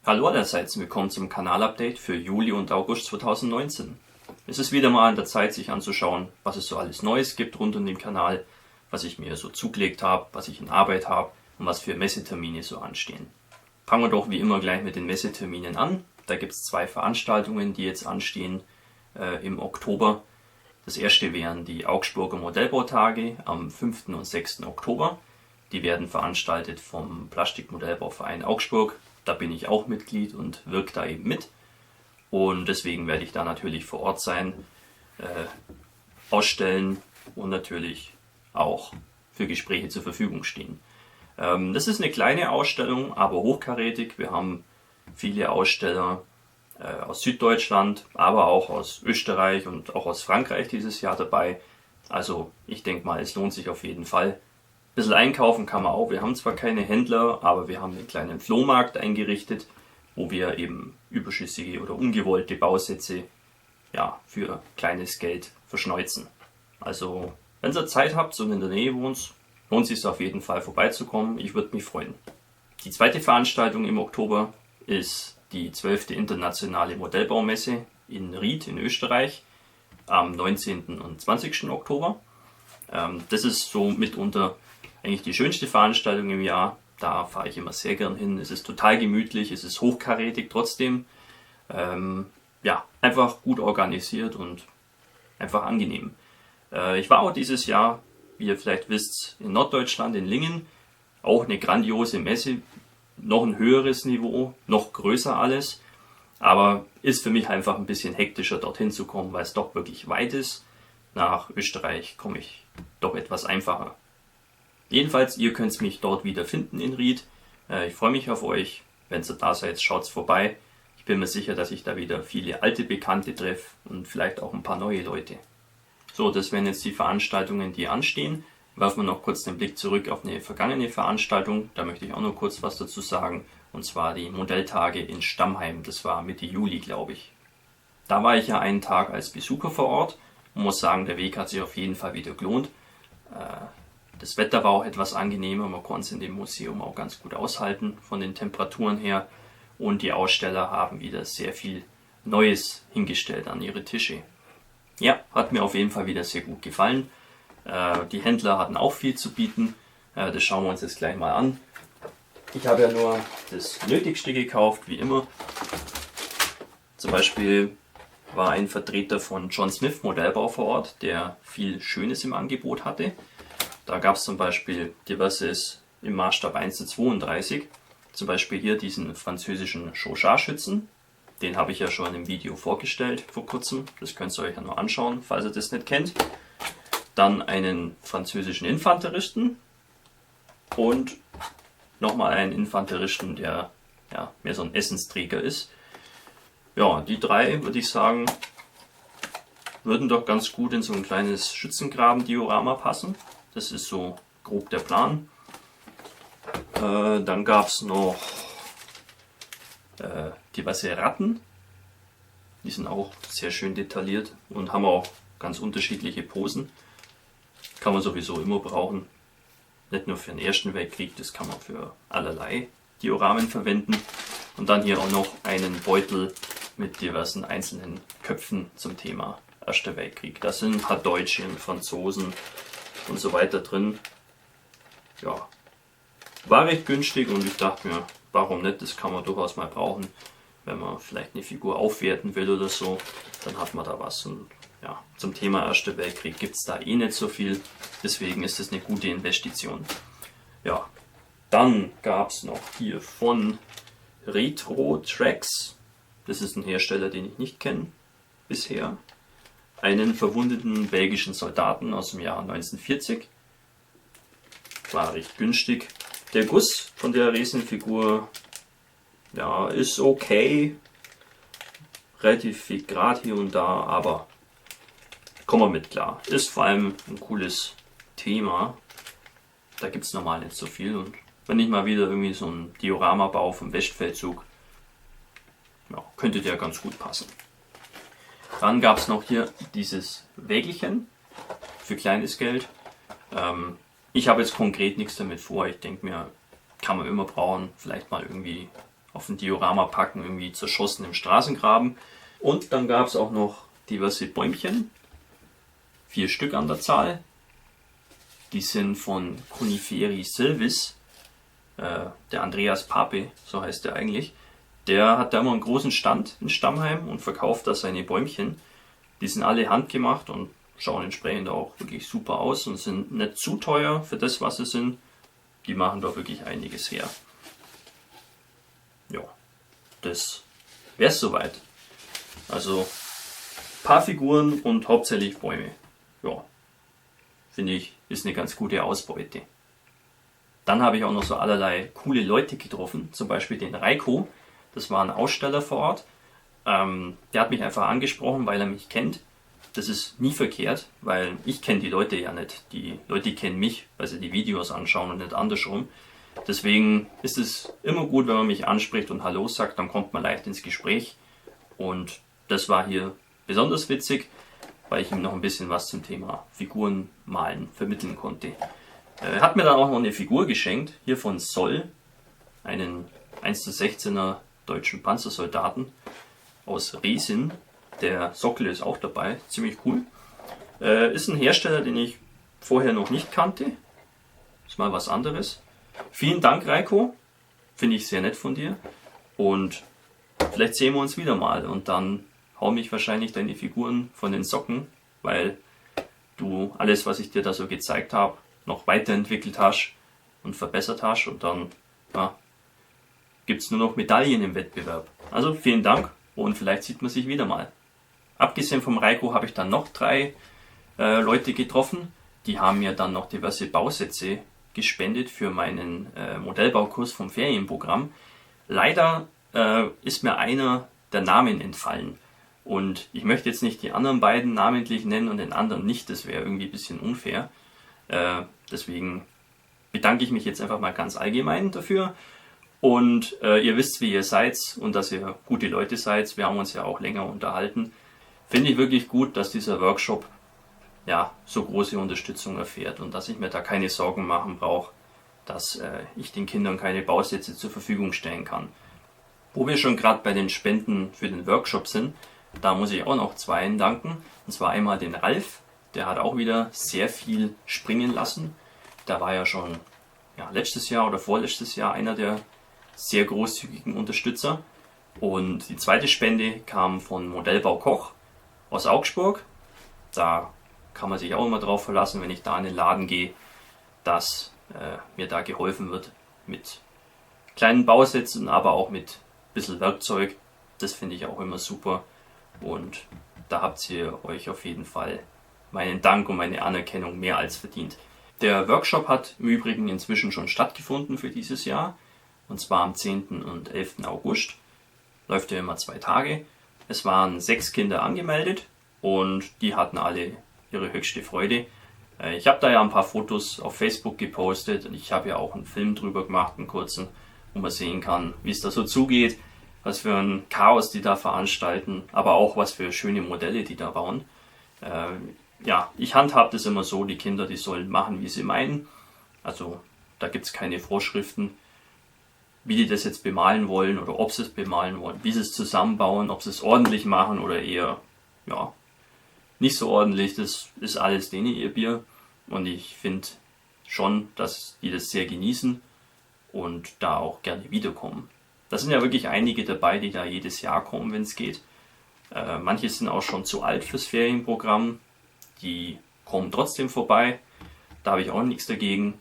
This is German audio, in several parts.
Hallo allerseits, willkommen zum Kanalupdate für Juli und August 2019. Es ist wieder mal an der Zeit, sich anzuschauen, was es so alles Neues gibt rund um den Kanal, was ich mir so zugelegt habe, was ich in Arbeit habe und was für Messetermine so anstehen. Fangen wir doch wie immer gleich mit den Messeterminen an. Da gibt es 2 Veranstaltungen, die jetzt anstehen im Oktober. Das erste wären die Augsburger Modellbautage am 5. und 6. Oktober. Die werden veranstaltet vom Plastikmodellbauverein Augsburg. Da bin ich auch Mitglied und wirke da eben mit. Und deswegen werde ich da natürlich vor Ort sein, ausstellen und natürlich auch für Gespräche zur Verfügung stehen. Das ist eine kleine Ausstellung, aber hochkarätig. Wir haben viele Aussteller aus Süddeutschland, aber auch aus Österreich und auch aus Frankreich dieses Jahr dabei. Also ich denke mal, es lohnt sich auf jeden Fall. Ein bisschen einkaufen kann man auch. Wir haben zwar keine Händler, aber wir haben einen kleinen Flohmarkt eingerichtet, wo wir eben überschüssige oder ungewollte Bausätze für kleines Geld verschneuzen. Also wenn ihr Zeit habt und in der Nähe wohnt, lohnt es sich auf jeden Fall vorbeizukommen. Ich würde mich freuen. Die zweite Veranstaltung im Oktober ist die 12. Internationale Modellbaumesse in Ried in Österreich am 19. und 20. Oktober. Das ist so mitunter eigentlich die schönste Veranstaltung im Jahr. Da fahre ich immer sehr gern hin. Es ist total gemütlich, es ist hochkarätig trotzdem. Einfach gut organisiert und einfach angenehm. Ich war auch dieses Jahr, wie ihr vielleicht wisst, in Norddeutschland, in Lingen. Auch eine grandiose Messe, noch ein höheres Niveau, noch größer alles. Aber ist für mich einfach ein bisschen hektischer dorthin zu kommen, weil es doch wirklich weit ist. Nach Österreich komme ich doch etwas einfacher. Jedenfalls, ihr könnt mich dort wieder finden in Ried. Ich freue mich auf euch. Wenn ihr da seid, schaut's vorbei. Ich bin mir sicher, dass ich da wieder viele alte Bekannte treffe und vielleicht auch ein paar neue Leute. So, das wären jetzt die Veranstaltungen, die anstehen. Werfen wir noch kurz den Blick zurück auf eine vergangene Veranstaltung. Da möchte ich auch noch kurz was dazu sagen. Und zwar die Modelltage in Stammheim. Das war Mitte Juli, glaube ich. Da war ich ja einen Tag als Besucher vor Ort und muss sagen, der Weg hat sich auf jeden Fall wieder gelohnt. Das Wetter war auch etwas angenehmer, man konnte es in dem Museum auch ganz gut aushalten von den Temperaturen her und die Aussteller haben wieder sehr viel Neues hingestellt an ihre Tische. Ja, hat mir auf jeden Fall wieder sehr gut gefallen. Die Händler hatten auch viel zu bieten, das schauen wir uns jetzt gleich mal an. Ich habe ja nur das Nötigste gekauft, wie immer. Zum Beispiel war ein Vertreter von John Smith Modellbau vor Ort, der viel Schönes im Angebot hatte. Da gab es zum Beispiel diverses im Maßstab 1:32. Zum Beispiel hier diesen französischen Chauchat-Schützen. Den habe ich ja schon im Video vorgestellt vor kurzem. Das könnt ihr euch ja noch anschauen, falls ihr das nicht kennt. Dann einen französischen Infanteristen. Und nochmal einen Infanteristen, der mehr so ein Essensträger ist. Ja, die 3, würde ich sagen, würden doch ganz gut in so ein kleines Schützengraben-Diorama passen. Das ist so grob der Plan. Dann gab es noch diverse Ratten. Die sind auch sehr schön detailliert und haben auch ganz unterschiedliche Posen. Kann man sowieso immer brauchen. Nicht nur für den Ersten Weltkrieg, das kann man für allerlei Dioramen verwenden. Und dann hier auch noch einen Beutel mit diversen einzelnen Köpfen zum Thema Erster Weltkrieg. Da sind ein paar Deutsche und Franzosen und so weiter drin. Ja, war recht günstig und ich dachte mir, warum nicht, das kann man durchaus mal brauchen, wenn man vielleicht eine Figur aufwerten will oder so, dann hat man da was. Und ja, zum Thema Erster Weltkrieg gibt es da eh nicht so viel, deswegen ist das eine gute Investition. Ja, dann gab es noch hier von Retro Tracks, das ist ein Hersteller, den ich nicht kenne bisher, einen verwundeten belgischen Soldaten aus dem Jahr 1940. War recht günstig. Der Guss von der Riesenfigur ist okay. Relativ viel Grad hier und da, aber kommen wir mit klar. Ist vor allem ein cooles Thema. Da gibt es normal nicht so viel. Und wenn ich mal wieder irgendwie so ein Diorama baue vom Westfeldzug, könnte der ganz gut passen. Dann gab es noch hier dieses Wägelchen für kleines Geld. Ich habe jetzt konkret nichts damit vor. Ich denke mir, kann man immer brauchen. Vielleicht mal irgendwie auf ein Diorama packen, irgendwie zerschossen im Straßengraben. Und dann gab es auch noch diverse Bäumchen, 4 Stück an der Zahl. Die sind von Coniferi Silvis, der Andreas Pape, so heißt er eigentlich. Der hat da immer einen großen Stand in Stammheim und verkauft da seine Bäumchen. Die sind alle handgemacht und schauen entsprechend auch wirklich super aus und sind nicht zu teuer für das, was sie sind. Die machen da wirklich einiges her. Ja, das wäre es soweit. Also ein paar Figuren und hauptsächlich Bäume. Ja, finde ich, ist eine ganz gute Ausbeute. Dann habe ich auch noch so allerlei coole Leute getroffen, zum Beispiel den Reiko. Das war ein Aussteller vor Ort. Der hat mich einfach angesprochen, weil er mich kennt. Das ist nie verkehrt, weil ich kenne die Leute ja nicht. Die Leute kennen mich, weil sie die Videos anschauen und nicht andersrum. Deswegen ist es immer gut, wenn man mich anspricht und Hallo sagt, dann kommt man leicht ins Gespräch. Und das war hier besonders witzig, weil ich ihm noch ein bisschen was zum Thema Figuren malen vermitteln konnte. Er hat mir dann auch noch eine Figur geschenkt, hier von Soll, einen 1:16er deutschen Panzersoldaten aus Resin. Der Sockel ist auch dabei, ziemlich cool. Ist ein Hersteller, den ich vorher noch nicht kannte. Ist mal was anderes. Vielen Dank, Reiko. Finde ich sehr nett von dir. Und vielleicht sehen wir uns wieder mal und dann hau mich wahrscheinlich deine Figuren von den Socken, weil du alles, was ich dir da so gezeigt habe, noch weiterentwickelt hast und verbessert hast und dann gibt es nur noch Medaillen im Wettbewerb. Also vielen Dank und vielleicht sieht man sich wieder mal. Abgesehen vom Reiko habe ich dann noch 3 Leute getroffen, die haben mir dann noch diverse Bausätze gespendet für meinen Modellbaukurs vom Ferienprogramm. Leider ist mir einer der Namen entfallen. Und ich möchte jetzt nicht die anderen beiden namentlich nennen und den anderen nicht, das wäre irgendwie ein bisschen unfair. Deswegen bedanke ich mich jetzt einfach mal ganz allgemein dafür. Und ihr wisst, wie ihr seid und dass ihr gute Leute seid. Wir haben uns ja auch länger unterhalten. Finde ich wirklich gut, dass dieser Workshop so große Unterstützung erfährt und dass ich mir da keine Sorgen machen brauche, dass ich den Kindern keine Bausätze zur Verfügung stellen kann. Wo wir schon gerade bei den Spenden für den Workshop sind, da muss ich auch noch 2 danken. Und zwar einmal den Ralf, der hat auch wieder sehr viel springen lassen. Der war ja schon letztes Jahr oder vorletztes Jahr einer der sehr großzügigen Unterstützer. Und die zweite Spende kam von Modellbau Koch aus Augsburg. Da kann man sich auch immer drauf verlassen, wenn ich da in den Laden gehe, dass mir da geholfen wird mit kleinen Bausätzen, aber auch mit ein bisschen Werkzeug. Das finde ich auch immer super. Und da habt ihr euch auf jeden Fall meinen Dank und meine Anerkennung mehr als verdient. Der Workshop hat im Übrigen inzwischen schon stattgefunden für dieses Jahr. Und zwar am 10. und 11. August. Läuft ja immer 2 Tage. Es waren 6 Kinder angemeldet und die hatten alle ihre höchste Freude. Ich habe da ja ein paar Fotos auf Facebook gepostet und ich habe ja auch einen Film drüber gemacht, einen kurzen, wo man sehen kann, wie es da so zugeht, was für ein Chaos die da veranstalten, aber auch was für schöne Modelle die da bauen. Ich handhabe das immer so, die Kinder, die sollen machen, wie sie meinen. Also da gibt es keine Vorschriften, wie die das jetzt bemalen wollen oder ob sie es bemalen wollen, wie sie es zusammenbauen, ob sie es ordentlich machen oder eher nicht so ordentlich. Das ist alles denen ihr Bier und ich finde schon, dass die das sehr genießen und da auch gerne wiederkommen. Da sind ja wirklich einige dabei, die da jedes Jahr kommen, wenn es geht. Manche sind auch schon zu alt fürs Ferienprogramm, die kommen trotzdem vorbei. Da habe ich auch nichts dagegen.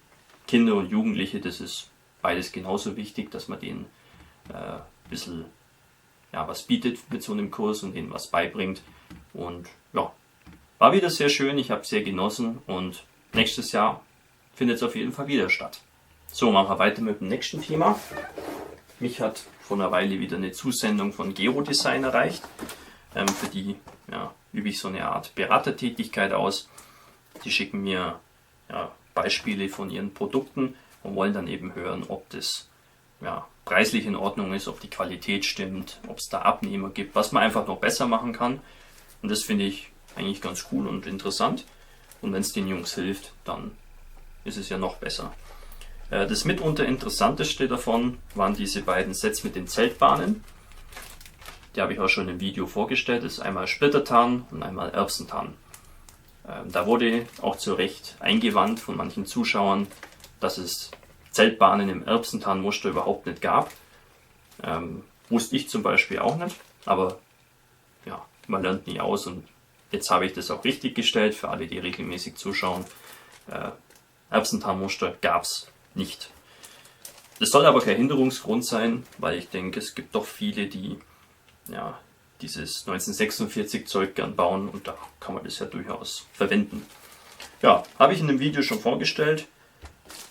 Kinder und Jugendliche, das ist beides genauso wichtig, dass man denen ein bisschen was bietet mit so einem Kurs und denen was beibringt. Und war wieder sehr schön, ich habe es sehr genossen und nächstes Jahr findet es auf jeden Fall wieder statt. So, machen wir weiter mit dem nächsten Thema. Mich hat vor einer Weile wieder eine Zusendung von Geodesign erreicht. Für die übe ich so eine Art Beratertätigkeit aus. Die schicken mir Beispiele von ihren Produkten und wollen dann eben hören, ob das preislich in Ordnung ist, ob die Qualität stimmt, ob es da Abnehmer gibt, was man einfach noch besser machen kann. Und das finde ich eigentlich ganz cool und interessant. Und wenn es den Jungs hilft, dann ist es ja noch besser. Das mitunter interessanteste davon waren diese beiden Sets mit den Zeltbahnen. Die habe ich auch schon im Video vorgestellt. Das ist einmal Splittertarn und einmal Erbsentarn. Da wurde auch zu Recht eingewandt von manchen Zuschauern, dass es Zeltbahnen im Erbsentarnmuster überhaupt nicht gab. Wusste ich zum Beispiel auch nicht, aber ja, man lernt nie aus und jetzt habe ich das auch richtig gestellt für alle, die regelmäßig zuschauen. Erbsentarnmuster gab es nicht. Das soll aber kein Hinderungsgrund sein, weil ich denke, es gibt doch viele, die ja, dieses 1946 Zeug gern bauen und da kann man das ja durchaus verwenden. Ja, habe ich in dem Video schon vorgestellt.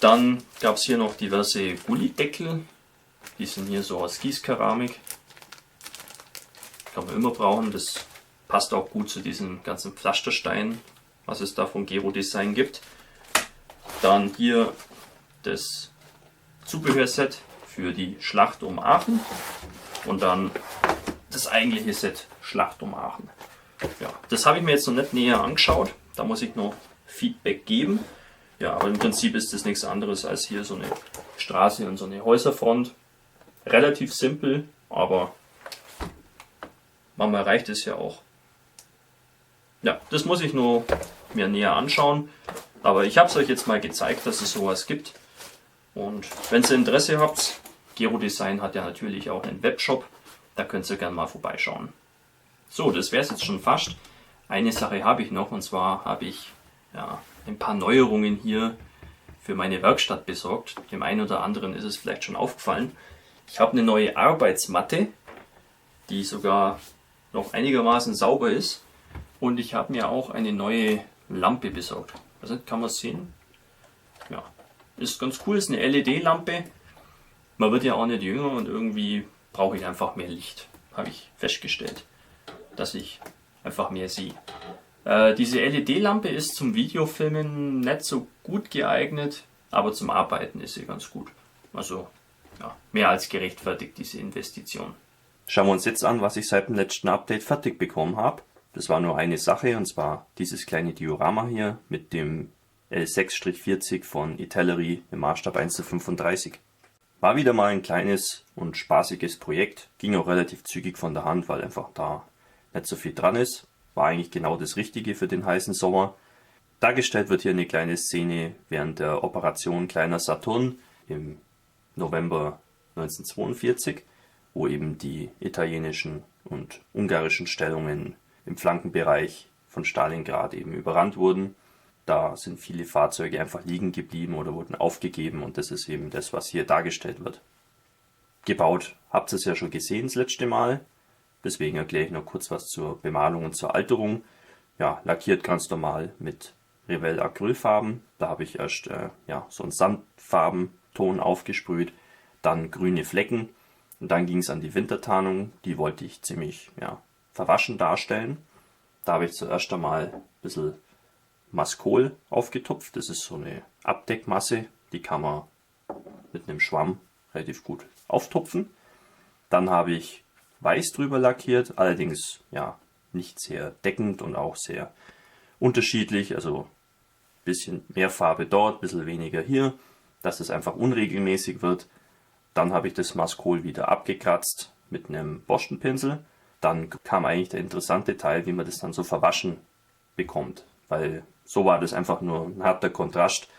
Dann gab es hier noch diverse Gullideckel. Die sind hier so aus Gießkeramik. Kann man immer brauchen. Das passt auch gut zu diesem ganzen Pflasterstein, was es da von Gero Design gibt. Dann hier das Zubehörset für die Schlacht um Aachen. Und dann das eigentliche Set Schlacht um Aachen. Ja, das habe ich mir jetzt noch nicht näher angeschaut. Da muss ich noch Feedback geben. Ja, aber im Prinzip ist das nichts anderes als hier so eine Straße und so eine Häuserfront. Relativ simpel, aber manchmal reicht es ja auch. Ja, das muss ich nur mir näher anschauen. Aber ich habe es euch jetzt mal gezeigt, dass es sowas gibt. Und wenn ihr Interesse habt, Gero Design hat ja natürlich auch einen Webshop. Da könnt ihr gerne mal vorbeischauen. So, das wäre es jetzt schon fast. Eine Sache habe ich noch, und zwar habe ich ja, ein paar Neuerungen hier für meine Werkstatt besorgt. Dem einen oder anderen ist es vielleicht schon aufgefallen. Ich habe eine neue Arbeitsmatte, die sogar noch einigermaßen sauber ist. Und ich habe mir auch eine neue Lampe besorgt. Also kann man es sehen? Ja, ist ganz cool, ist eine LED-Lampe. Man wird ja auch nicht jünger und irgendwie brauche ich einfach mehr Licht, habe ich festgestellt, dass ich einfach mehr sehe. Diese LED-Lampe ist zum Videofilmen nicht so gut geeignet, aber zum Arbeiten ist sie ganz gut. Also ja, mehr als gerechtfertigt diese Investition. Schauen wir uns jetzt an, was ich seit dem letzten Update fertig bekommen habe. Das war nur eine Sache, und zwar dieses kleine Diorama hier mit dem L6-40 von Itellery im Maßstab 1:35. War wieder mal ein kleines und spaßiges Projekt. Ging auch relativ zügig von der Hand, weil einfach da nicht so viel dran ist. War eigentlich genau das Richtige für den heißen Sommer. Dargestellt wird hier eine kleine Szene während der Operation Kleiner Saturn im November 1942, wo eben die italienischen und ungarischen Stellungen im Flankenbereich von Stalingrad eben überrannt wurden. Da sind viele Fahrzeuge einfach liegen geblieben oder wurden aufgegeben und das ist eben das, was hier dargestellt wird. Gebaut habt ihr es ja schon gesehen das letzte Mal, deswegen erkläre ich noch kurz was zur Bemalung und zur Alterung. Ja, lackiert ganz normal mit Revell Acrylfarben, da habe ich erst so einen Sandfarbenton aufgesprüht, dann grüne Flecken und dann ging es an die Wintertarnung, die wollte ich ziemlich verwaschen darstellen. Da habe ich zuerst einmal ein bisschen Maskol aufgetupft. Das ist so eine Abdeckmasse, die kann man mit einem Schwamm relativ gut auftupfen. Dann habe ich weiß drüber lackiert, allerdings ja nicht sehr deckend und auch sehr unterschiedlich. Also ein bisschen mehr Farbe dort, ein bisschen weniger hier, dass es einfach unregelmäßig wird. Dann habe ich das Maskol wieder abgekratzt mit einem Borstenpinsel. Dann kam eigentlich der interessante Teil, wie man das dann so verwaschen bekommt, weil so war das einfach nur ein harter Kontrast.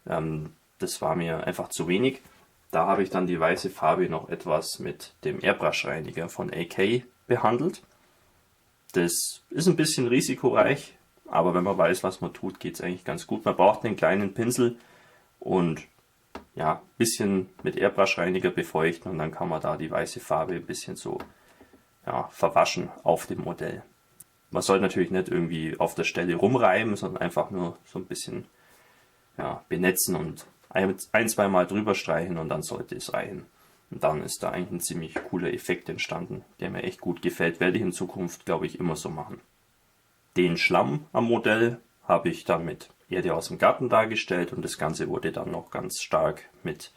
Das war mir einfach zu wenig. Da habe ich dann die weiße Farbe noch etwas mit dem Airbrush-Reiniger von AK behandelt. Das ist ein bisschen risikoreich, aber wenn man weiß, was man tut, geht es eigentlich ganz gut. Man braucht einen kleinen Pinsel und ja, ein bisschen mit Airbrush-Reiniger befeuchten und dann kann man da die weiße Farbe ein bisschen so verwaschen auf dem Modell. Man soll natürlich nicht irgendwie auf der Stelle rumreiben, sondern einfach nur so ein bisschen benetzen und ein-, zweimal drüber streichen und dann sollte es reichen. Und dann ist da eigentlich ein ziemlich cooler Effekt entstanden, der mir echt gut gefällt. Werde ich in Zukunft, glaube ich, immer so machen. Den Schlamm am Modell habe ich dann mit Erde aus dem Garten dargestellt und das Ganze wurde dann noch ganz stark mit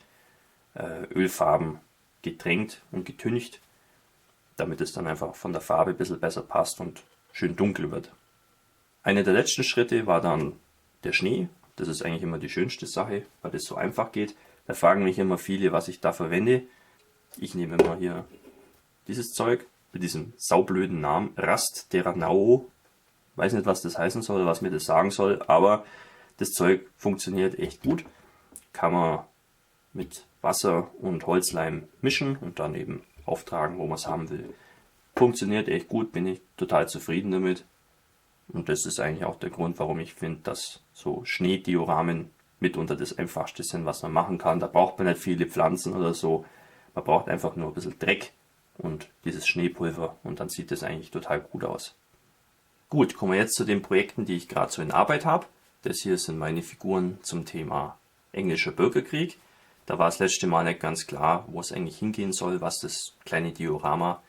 Ölfarben getränkt und getüncht, damit es dann einfach von der Farbe ein bisschen besser passt und schön dunkel wird. Einer der letzten Schritte war dann der Schnee. Das ist eigentlich immer die schönste Sache, weil das so einfach geht. Da fragen mich immer viele, was ich da verwende. Ich nehme immer hier dieses Zeug mit diesem saublöden Namen Rasteranao. Weiß nicht, was das heißen soll, was mir das sagen soll, aber das Zeug funktioniert echt gut. Kann man mit Wasser und Holzleim mischen und dann eben auftragen, wo man es haben will. Funktioniert echt gut, bin ich total zufrieden damit. Und das ist eigentlich auch der Grund, warum ich finde, dass so Schneedioramen mitunter das Einfachste sind, was man machen kann. Da braucht man nicht viele Pflanzen oder so. Man braucht einfach nur ein bisschen Dreck und dieses Schneepulver und dann sieht das eigentlich total gut aus. Gut, kommen wir jetzt zu den Projekten, die ich gerade so in Arbeit habe. Das hier sind meine Figuren zum Thema englischer Bürgerkrieg. Da war das letzte Mal nicht ganz klar, wo es eigentlich hingehen soll, was das kleine Diorama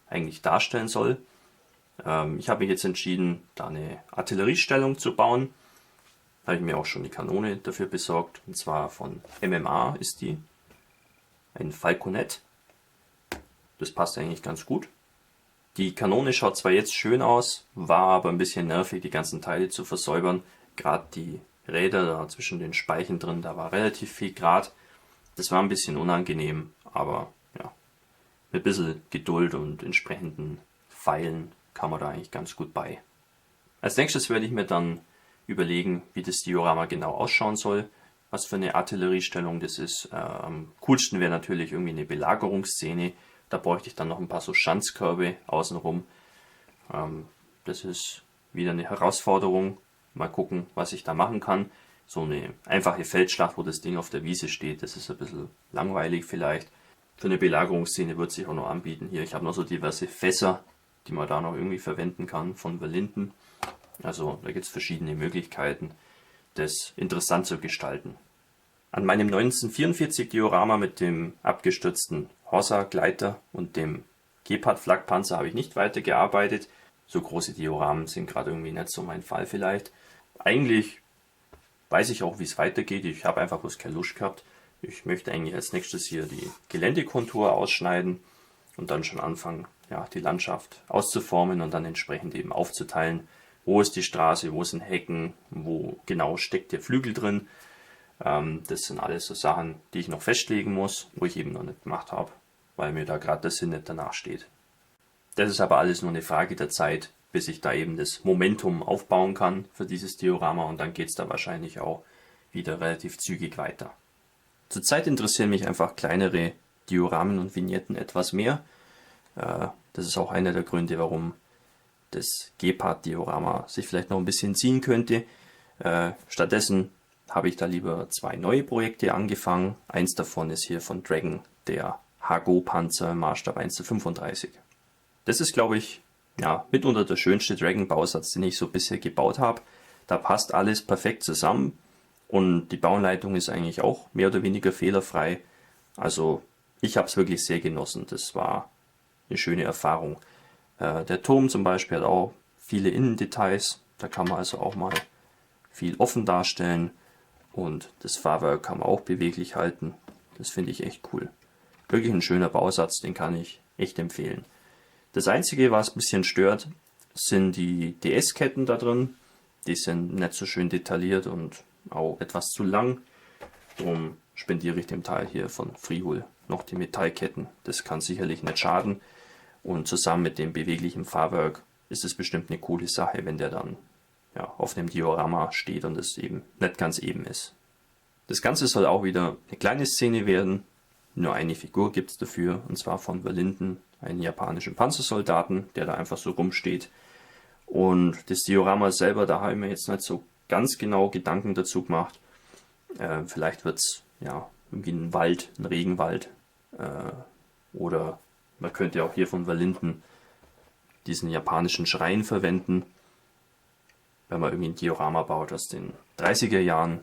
eigentlich darstellen soll. Ich habe mich jetzt entschieden, da eine Artilleriestellung zu bauen. Da habe ich mir auch schon die Kanone dafür besorgt. Und zwar von MMA ist die. Ein Falconet. Das passt eigentlich ganz gut. Die Kanone schaut zwar jetzt schön aus, war aber ein bisschen nervig, die ganzen Teile zu versäubern. Gerade die Räder da zwischen den Speichen drin, da war relativ viel Grat. Das war ein bisschen unangenehm, aber ja, mit ein bisschen Geduld und entsprechenden Pfeilen kam man da eigentlich ganz gut bei. Als nächstes werde ich mir dann überlegen, wie das Diorama genau ausschauen soll, was für eine Artilleriestellung das ist. Am coolsten wäre natürlich irgendwie eine Belagerungsszene. Da bräuchte ich dann noch ein paar so Schanzkörbe außenrum. Das ist wieder eine Herausforderung. Mal gucken, was ich da machen kann. So eine einfache Feldschlacht, wo das Ding auf der Wiese steht, das ist ein bisschen langweilig vielleicht. Für eine Belagerungsszene wird sich auch noch anbieten. Hier, ich habe noch so diverse Fässer, die man da noch irgendwie verwenden kann von Verlinden. Also da gibt es verschiedene Möglichkeiten, das interessant zu gestalten. An meinem 1944 Diorama mit dem abgestürzten Horsa-Gleiter und dem Gepard-Flakpanzer habe ich nicht weitergearbeitet. So große Dioramen sind gerade irgendwie nicht so mein Fall vielleicht. Eigentlich weiß ich auch, wie es weitergeht. Ich habe einfach bloß keine Lust gehabt. Ich möchte eigentlich als nächstes hier die Geländekontur ausschneiden und dann schon anfangen, ja, die Landschaft auszuformen und dann entsprechend eben aufzuteilen. Wo ist die Straße, wo sind Hecken, wo genau steckt der Flügel drin. Das sind alles so Sachen, die ich noch festlegen muss, wo ich eben noch nicht gemacht habe, weil mir da gerade der Sinn nicht danach steht. Das ist aber alles nur eine Frage der Zeit, bis ich da eben das Momentum aufbauen kann für dieses Diorama und dann geht es da wahrscheinlich auch wieder relativ zügig weiter. Zurzeit interessieren mich einfach kleinere Dioramen und Vignetten etwas mehr. Das ist auch einer der Gründe, warum das Gepard-Diorama sich vielleicht noch ein bisschen ziehen könnte. Stattdessen habe ich da lieber 2 neue Projekte angefangen. Eins davon ist hier von Dragon, der Hago-Panzer Maßstab 1:35. Das ist, glaube ich, ja, mitunter der schönste Dragon-Bausatz, den ich so bisher gebaut habe. Da passt alles perfekt zusammen und die Bauanleitung ist eigentlich auch mehr oder weniger fehlerfrei. Also ich habe es wirklich sehr genossen. Das war eine schöne Erfahrung. Der Turm zum Beispiel hat auch viele Innendetails. Da kann man also auch mal viel offen darstellen. Und das Fahrwerk kann man auch beweglich halten. Das finde ich echt cool. Wirklich ein schöner Bausatz, den kann ich echt empfehlen. Das Einzige, was ein bisschen stört, sind die DS-Ketten da drin. Die sind nicht so schön detailliert und auch etwas zu lang. Darum spendiere ich dem Teil hier von Frihul noch die Metallketten. Das kann sicherlich nicht schaden. Und zusammen mit dem beweglichen Fahrwerk ist es bestimmt eine coole Sache, wenn der dann ja, auf einem Diorama steht und es eben nicht ganz eben ist. Das Ganze soll auch wieder eine kleine Szene werden. Nur eine Figur gibt es dafür, und zwar von Verlinden, einen japanischen Panzersoldaten, der da einfach so rumsteht. Und das Diorama selber, da habe ich mir jetzt nicht so ganz genau Gedanken dazu gemacht. Vielleicht wird es ja irgendwie ein Wald, ein Regenwald. Oder man könnte auch hier von Verlinden diesen japanischen Schrein verwenden. Wenn man irgendwie ein Diorama baut aus den 30er Jahren,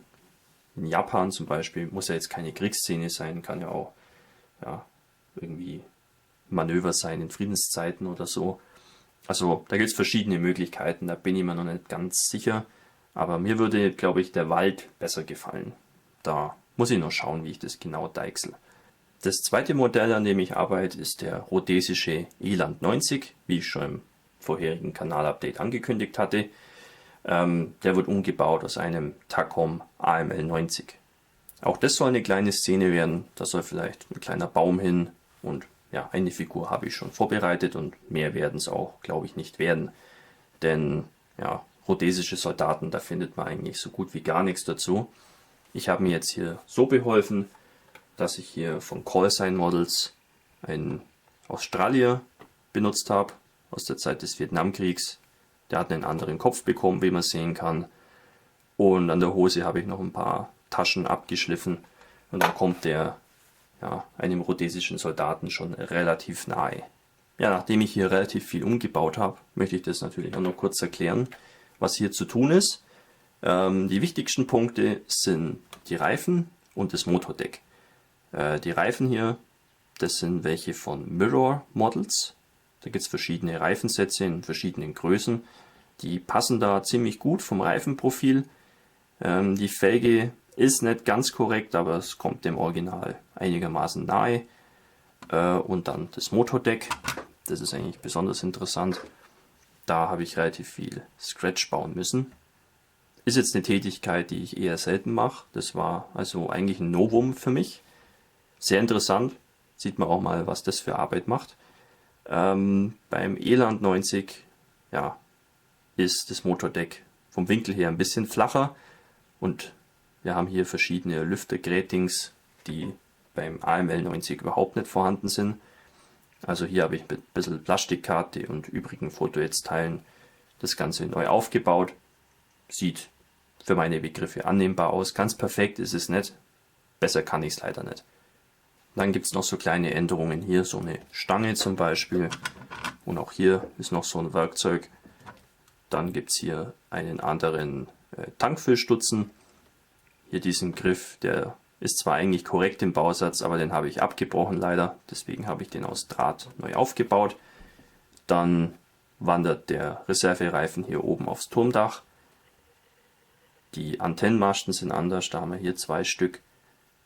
in Japan zum Beispiel, muss ja jetzt keine Kriegsszene sein, kann ja auch ja, irgendwie Manöver sein in Friedenszeiten oder so. Also da gibt es verschiedene Möglichkeiten, da bin ich mir noch nicht ganz sicher. Aber mir würde, glaube ich, der Wald besser gefallen. Da muss ich noch schauen, wie ich das genau deichsel. Das zweite Modell, an dem ich arbeite, ist der rhodesische Eland 90, wie ich schon im vorherigen Kanalupdate angekündigt hatte. Der wird umgebaut aus einem Takom AML 90. Auch das soll eine kleine Szene werden. Da soll vielleicht ein kleiner Baum hin. Und ja, eine Figur habe ich schon vorbereitet und mehr werden es auch, glaube ich, nicht werden. Denn ja, rhodesische Soldaten, da findet man eigentlich so gut wie gar nichts dazu. Ich habe mir jetzt hier so beholfen, dass ich hier von Callsign Models einen Australier benutzt habe, aus der Zeit des Vietnamkriegs. Der hat einen anderen Kopf bekommen, wie man sehen kann. Und an der Hose habe ich noch ein paar Taschen abgeschliffen. Und dann kommt der einem rhodesischen Soldaten schon relativ nahe. Ja, nachdem ich hier relativ viel umgebaut habe, möchte ich das natürlich auch noch kurz erklären, was hier zu tun ist. Die wichtigsten Punkte sind die Reifen und das Motordeck. Die Reifen hier, das sind welche von Mirror Models. Da gibt es verschiedene Reifensätze in verschiedenen Größen. Die passen da ziemlich gut vom Reifenprofil. Die Felge ist nicht ganz korrekt, aber es kommt dem Original einigermaßen nahe. Und dann das Motordeck, das ist eigentlich besonders interessant. Da habe ich relativ viel Scratch bauen müssen. Ist jetzt eine Tätigkeit, die ich eher selten mache. Das war also eigentlich ein Novum für mich. Sehr interessant. Sieht man auch mal, was das für Arbeit macht. Beim Eland 90 ist das Motordeck vom Winkel her ein bisschen flacher. Und wir haben hier verschiedene Lüftergratings, die beim AML 90 überhaupt nicht vorhanden sind. Also hier habe ich mit ein bisschen Plastikkarte und übrigen Fotoetzteilen das Ganze neu aufgebaut. Sieht für meine Begriffe annehmbar aus. Ganz perfekt ist es nicht. Besser kann ich es leider nicht. Dann gibt es noch so kleine Änderungen hier, so eine Stange zum Beispiel. Und auch hier ist noch so ein Werkzeug. Dann gibt es hier einen anderen Tankfüllstutzen. Hier diesen Griff, der ist zwar eigentlich korrekt im Bausatz, aber den habe ich abgebrochen leider. Deswegen habe ich den aus Draht neu aufgebaut. Dann wandert der Reservereifen hier oben aufs Turmdach. Die Antennenmasten sind anders, da haben wir hier 2 Stück.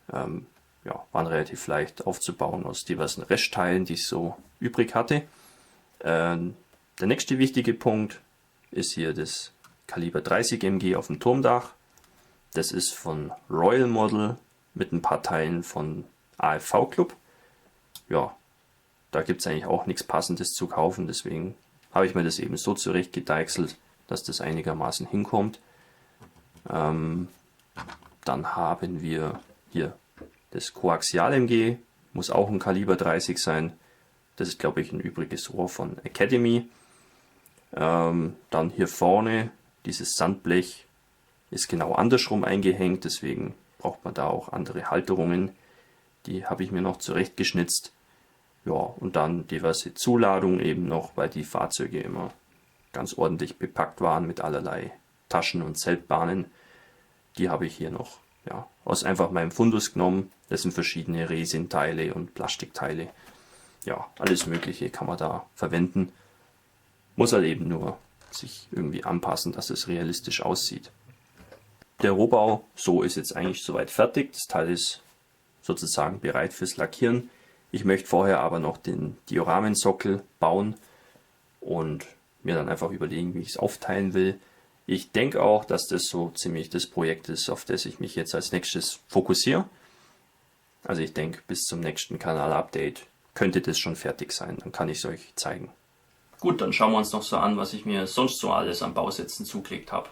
Waren relativ leicht aufzubauen aus diversen Restteilen, die ich so übrig hatte. Der nächste wichtige Punkt ist hier das Kaliber 30 MG auf dem Turmdach. Das ist von Royal Model mit ein paar Teilen von AFV Club. Ja, da gibt es eigentlich auch nichts Passendes zu kaufen, deswegen habe ich mir das eben so zurechtgedeichselt, dass das einigermaßen hinkommt. Dann haben wir hier das Koaxial MG, muss auch ein Kaliber 30 sein. Das ist, glaube ich, ein übriges Rohr von Academy. Dann hier vorne, dieses Sandblech ist genau andersrum eingehängt, deswegen braucht man da auch andere Halterungen. Die habe ich mir noch zurechtgeschnitzt. Ja, und dann diverse Zuladungen eben noch, weil die Fahrzeuge immer ganz ordentlich bepackt waren mit allerlei Taschen und Zeltbahnen. Die habe ich hier noch aus einfach meinem Fundus genommen. Das sind verschiedene Resinteile und Plastikteile. Ja, alles Mögliche kann man da verwenden. Muss halt eben nur sich irgendwie anpassen, dass es realistisch aussieht. Der Rohbau, so ist jetzt eigentlich soweit fertig. Das Teil ist sozusagen bereit fürs Lackieren. Ich möchte vorher aber noch den Dioramensockel bauen und mir dann einfach überlegen, wie ich es aufteilen will. Ich denke auch, dass das so ziemlich das Projekt ist, auf das ich mich jetzt als nächstes fokussiere. Also ich denke, bis zum nächsten Kanal-Update könnte das schon fertig sein. Dann kann ich es euch zeigen. Gut, dann schauen wir uns noch so an, was ich mir sonst so alles an Bausätzen zugelegt habe.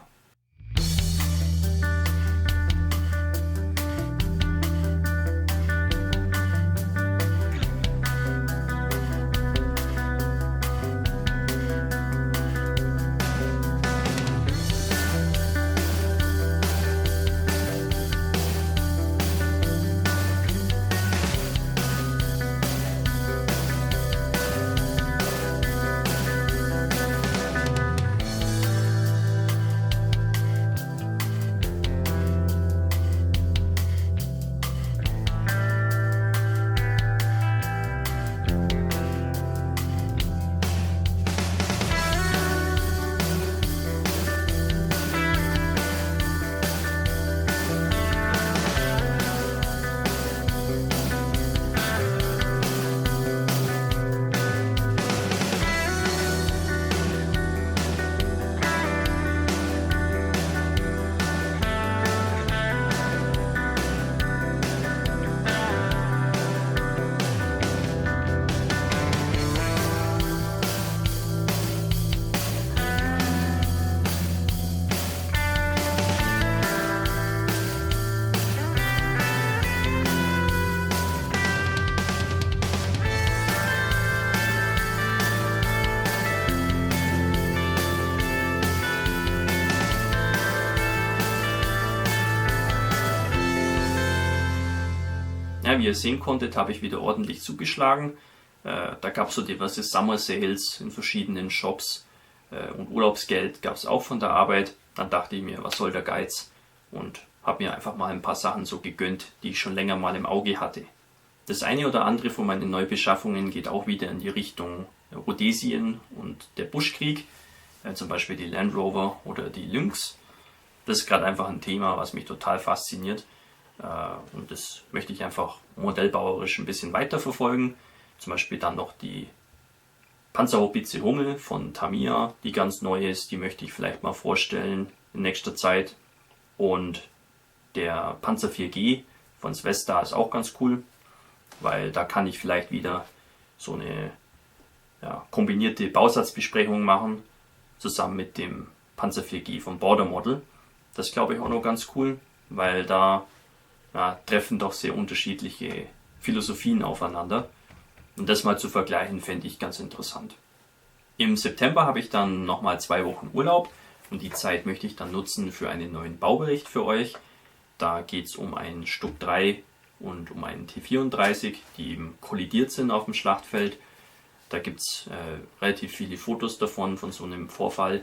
wie ihr sehen konntet, habe ich wieder ordentlich zugeschlagen. Da gab es so diverse Summer Sales in verschiedenen Shops und Urlaubsgeld gab es auch von der Arbeit. Dann dachte ich mir, was soll der Geiz? Und habe mir einfach mal ein paar Sachen so gegönnt, die ich schon länger mal im Auge hatte. Das eine oder andere von meinen Neubeschaffungen geht auch wieder in die Richtung Rhodesien und der Buschkrieg, zum Beispiel die Land Rover oder die Lynx. Das ist gerade einfach ein Thema, was mich total fasziniert und das möchte ich einfach modellbauerisch ein bisschen weiterverfolgen. Zum Beispiel dann noch die Panzerhaubitze Hummel von Tamiya, die ganz neu ist, die möchte ich vielleicht mal vorstellen in nächster Zeit. Und der Panzer 4G von Svesta ist auch ganz cool, weil da kann ich vielleicht wieder so eine kombinierte Bausatzbesprechung machen, zusammen mit dem Panzer 4G vom Border Model. Das glaube ich auch noch ganz cool, weil da treffen doch sehr unterschiedliche Philosophien aufeinander. Und das mal zu vergleichen, fände ich ganz interessant. Im September habe ich dann nochmal 2 Wochen Urlaub und die Zeit möchte ich dann nutzen für einen neuen Baubericht für euch. Da geht es um einen Stuck 3 und um einen T34, die eben kollidiert sind auf dem Schlachtfeld. Da gibt es relativ viele Fotos davon, von so einem Vorfall,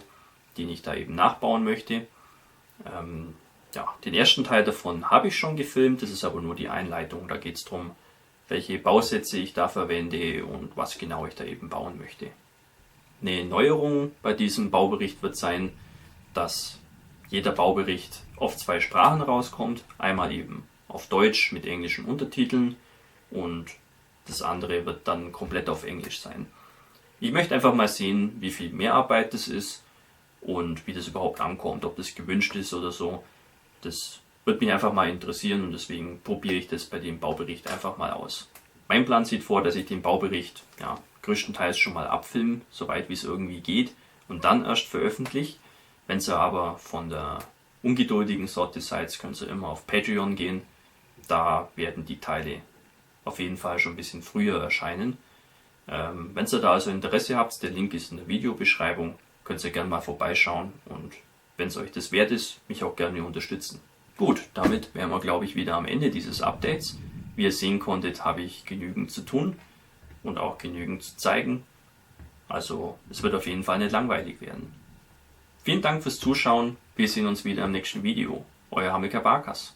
den ich da eben nachbauen möchte. Den ersten Teil davon habe ich schon gefilmt, das ist aber nur die Einleitung. Da geht es darum, welche Bausätze ich da verwende und was genau ich da eben bauen möchte. Eine Neuerung bei diesem Baubericht wird sein, dass jeder Baubericht auf 2 Sprachen rauskommt. Einmal eben auf Deutsch mit englischen Untertiteln und das andere wird dann komplett auf Englisch sein. Ich möchte einfach mal sehen, wie viel Mehrarbeit das ist und wie das überhaupt ankommt, ob das gewünscht ist oder so. Das würde mich einfach mal interessieren und deswegen probiere ich das bei dem Baubericht einfach mal aus. Mein Plan sieht vor, dass ich den Baubericht größtenteils schon mal abfilme, soweit wie es irgendwie geht und dann erst veröffentliche. Wenn ihr aber von der ungeduldigen Sorte seid, könnt ihr immer auf Patreon gehen. Da werden die Teile auf jeden Fall schon ein bisschen früher erscheinen. Wenn ihr da also Interesse habt, der Link ist in der Videobeschreibung, könnt ihr gerne mal vorbeischauen und wenn es euch das wert ist, mich auch gerne unterstützen. Gut, damit wären wir glaube ich wieder am Ende dieses Updates. Wie ihr sehen konntet, habe ich genügend zu tun und auch genügend zu zeigen. Also es wird auf jeden Fall nicht langweilig werden. Vielen Dank fürs Zuschauen, wir sehen uns wieder im nächsten Video. Euer Hamilcar Barkas.